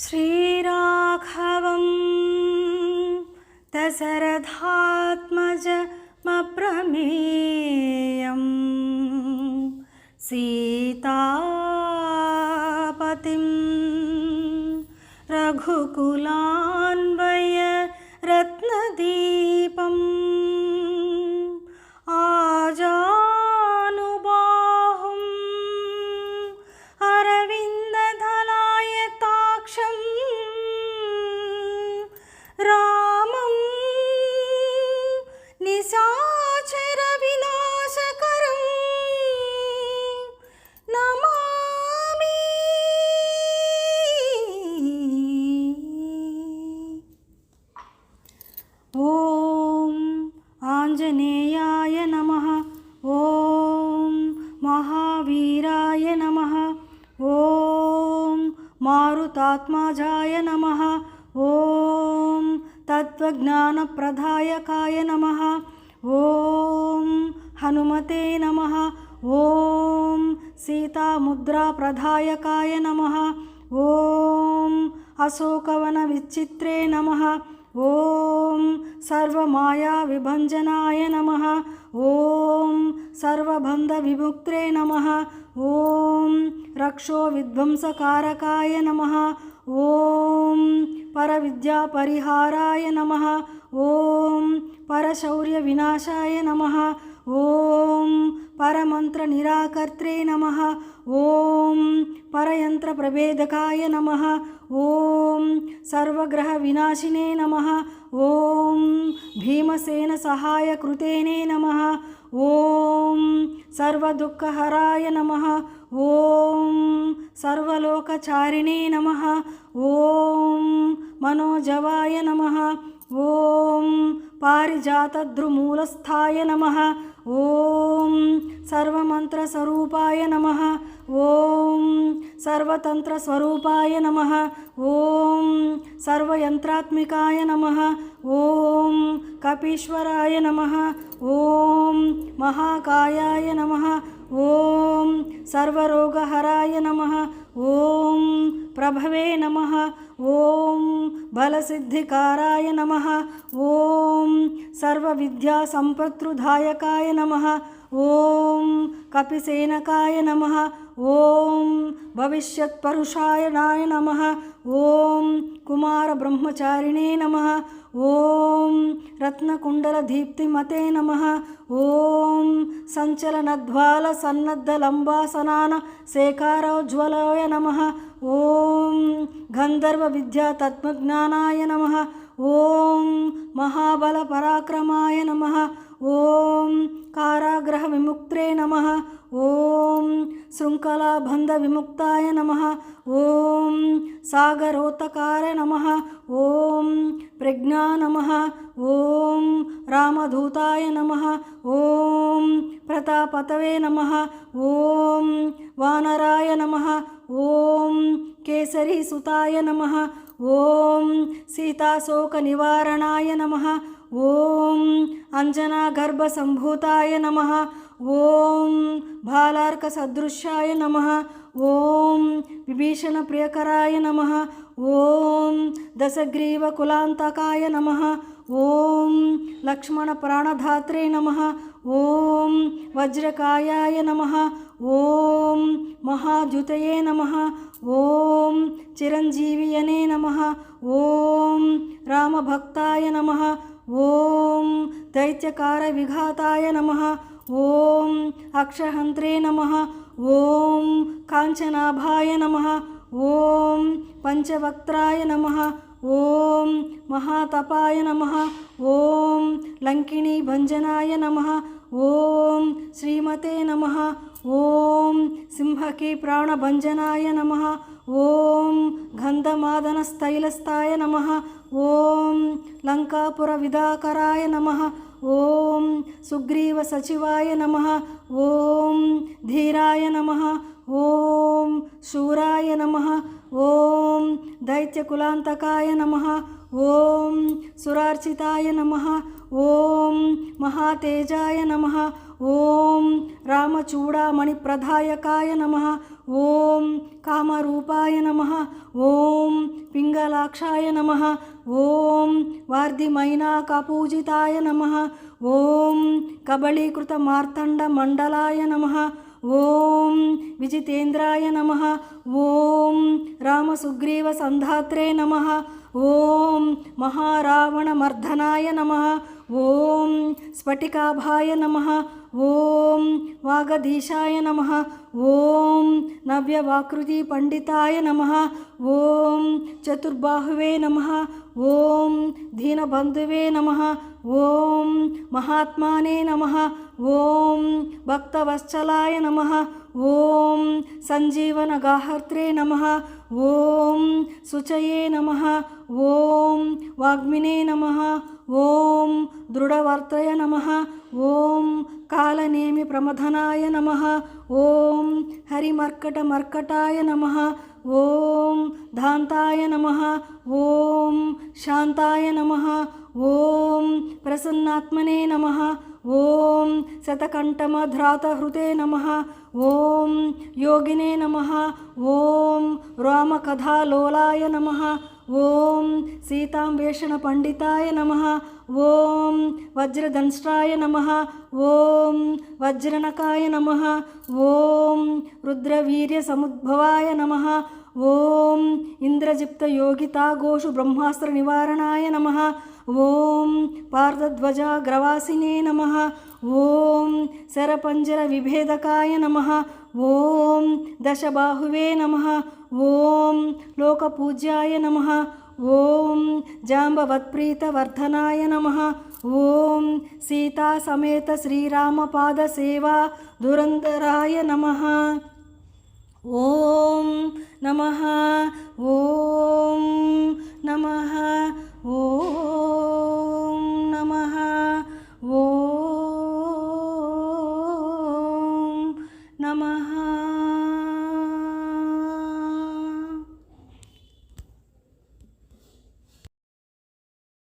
श्रीराघवं दशरथात्मजमप्रमेयं सीतापतिं रघुकुलान्वयरत्नदीपम् आजानुबाहुं अरविन्ददलायताक्षं रामं निशाचरविनाशकरं नमामि। ॐ आञ्जनेयाय नमः। ॐ महावीराय नमः। ॐ मारुतात्मजाय नमः। ॐ तत्त्वज्ञानप्रदायकाय नमः। ॐ हनुमते नमः। ॐ सीतामुद्राप्रदायकाय नमः। ॐ अशोकवनविचित्रे नमः। ॐ सर्वमायाविभञ्जनाय नमः। ॐ सर्वबन्धविमुक्त्रे नमः। ॐ रक्षोविध्वंसकारकाय नमः। ॐ परविद्यापरिहाराय नमः। ॐ परशौर्यविनाशाय नमः। ॐ परमन्त्रनिराकर्त्रे नमः। ॐ परयन्त्रप्रभेदकाय नमः। ॐ सर्वग्रहविनाशिने नमः। ॐ भीमसेनसहायकृतेने नमः। ॐ सर्वदुःखहराय नमः। ॐ सर्वलोकचारिणे नमः। ॐ मनोजवाय नमः। ॐ पारिजातद्रुमूलस्थाय नमः। ॐ सर्वमन्त्रस्वरूपाय नमः। ॐ सर्वतन्त्रस्वरूपाय नमः। ॐ सर्वयन्त्रात्मिकाय नमः। ॐ कपीश्वराय नमः। ॐ महाकायाय नमः। ॐ सर्वरोगहराय नमः। ॐ प्रभवे नमः। ॐ बलसिद्धिकाराय नमः। ॐ सर्वविद्यासम्पत्प्रदायकाय नमः। ॐ कपिसेनकाय नमः। ॐ भविष्यत्परुषायणाय नमः। ॐ कुमारब्रह्मचारिणे नमः। ॐ रत्नकुण्डलदीप्तिमते नमः। ॐ सञ्चलनध्वालसन्नद्धलम्बासनानशेखरोज्ज्वलाय नमः। ॐ गन्धर्वविद्यातत्त्वज्ञानाय नमः। ॐ महाबलपराक्रमाय नमः। ॐ कारागृहविमुक्त्रे नमः। ॐ शृङ्खलाबन्धविमुक्ताय नमः। ॐ सागरोत्तकाय नमः। ॐ प्रज्ञा नमः। ॐ रामदूताय नमः। ॐ प्रतापतवे नमः। ॐ वानराय नमः। ॐ केसरीसुताय नमः। ॐ सीताशोकनिवारणाय नमः। ॐ अञ्जनागर्भसम्भूताय नमः। ॐ भालार्कसदृशाय नमः। ॐ विभीषणप्रियकराय नमः। ॐ दशग्रीवकुलान्तकाय नमः। ॐ लक्ष्मणप्राणधात्रे नमः। ॐ वज्रकायाय नमः। ॐ महाद्युतये नमः। ॐ चिरञ्जीवियने नमः। ॐ रामभक्ताय नमः। ॐ दैत्यकारविघाताय नमः। ॐ अक्षहन्त्रे नमः। ॐ काञ्चनाभाय नमः। ॐ पञ्चवक्त्राय नमः। ॐ महातपाय नमः। ॐ लङ्किणीभञ्जनाय नमः। ॐ श्रीमते नमः। ॐ सिंहकी प्राणभञ्जनाय नमः। ॐ गन्धमादनस्थैलस्थाय नमः। ॐ लङ्कापुरविदाकराय नमः। ॐ सुग्रीवसचिवाय नमः। ॐ धीराय नमः। ॐ शूराय नमः। ॐ दैत्यकुलान्तकाय नमः। ॐ सुरार्चिताय नमः। ॐ महातेजाय नमः। ఓం రామచూడామణిప్రదాయకాయ నమః ఓం కామరూపాయ నమః ఓం పింగళాక్షాయ నమః ఓం వార్ధిమైనాకపూజితాయ నమః ఓం కబళీకృతమార్తండమండలాయ నమః ఓం విజితేంద్రాయ నమః ఓం రామసుగ్రీవసంధాత్రే నమః ఓం మహారావణమర్దనాయ నమః ఓం స్ఫటికాభాయ నమః ఓం వాగధీశాయ నమః ఓం నవ్యవాకృతి పండితాయ నమః ఓం చతుర్బాహువే నమః ఓం దీనబంధువే నమః ఓం మహాత్మానే నమః ఓం భక్తవత్సలాయ నమః ఓం సంజీవనగాహర్త్రే నమః ఓం శుచయే నమః ఓం వాగ్మినే నమః ఓం దృఢవర్తయ నమః ఓం కాలనేమి ప్రమథనాయ నమః ఓం హరిమర్కటమర్కటాయ నమః ఓం ధాంతాయ నమః ఓం శాంతాయ నమః ఓం ప్రసన్నాత్మనే నమః ఓం శతకంఠమధ్రాతహృతే నమః ఓం యోగినే నమః ఓం రామకథాలోలాయ నమః ఓం సీతాంవేషణ పండితాయ నమః ఓం వజ్రదంష్ట్రాయ నమః ఓం వజ్రనకాయ నమః ఓం రుద్రవీర్య సముద్భవాయ నమః ఓం ఇంద్రజిప్తయోగితాఘోషు బ్రహ్మాస్త్ర నివారణాయ నమః ఓం పార్థధ్వజాగ్రవాసినే నమః ఓం శరపంజర విభేదకాయ నమః ఓం దశబాహువే నమః ఓం లోకపూజ్యాయ నమః ఓం జాంబవత్ప్రీతవర్ధనాయ నమః ఓం సీతా సమేత శ్రీరామపాద సేవా దురంధరాయ నమః ఓం నమః ఓం నమః ఓం నమః ఓం నమః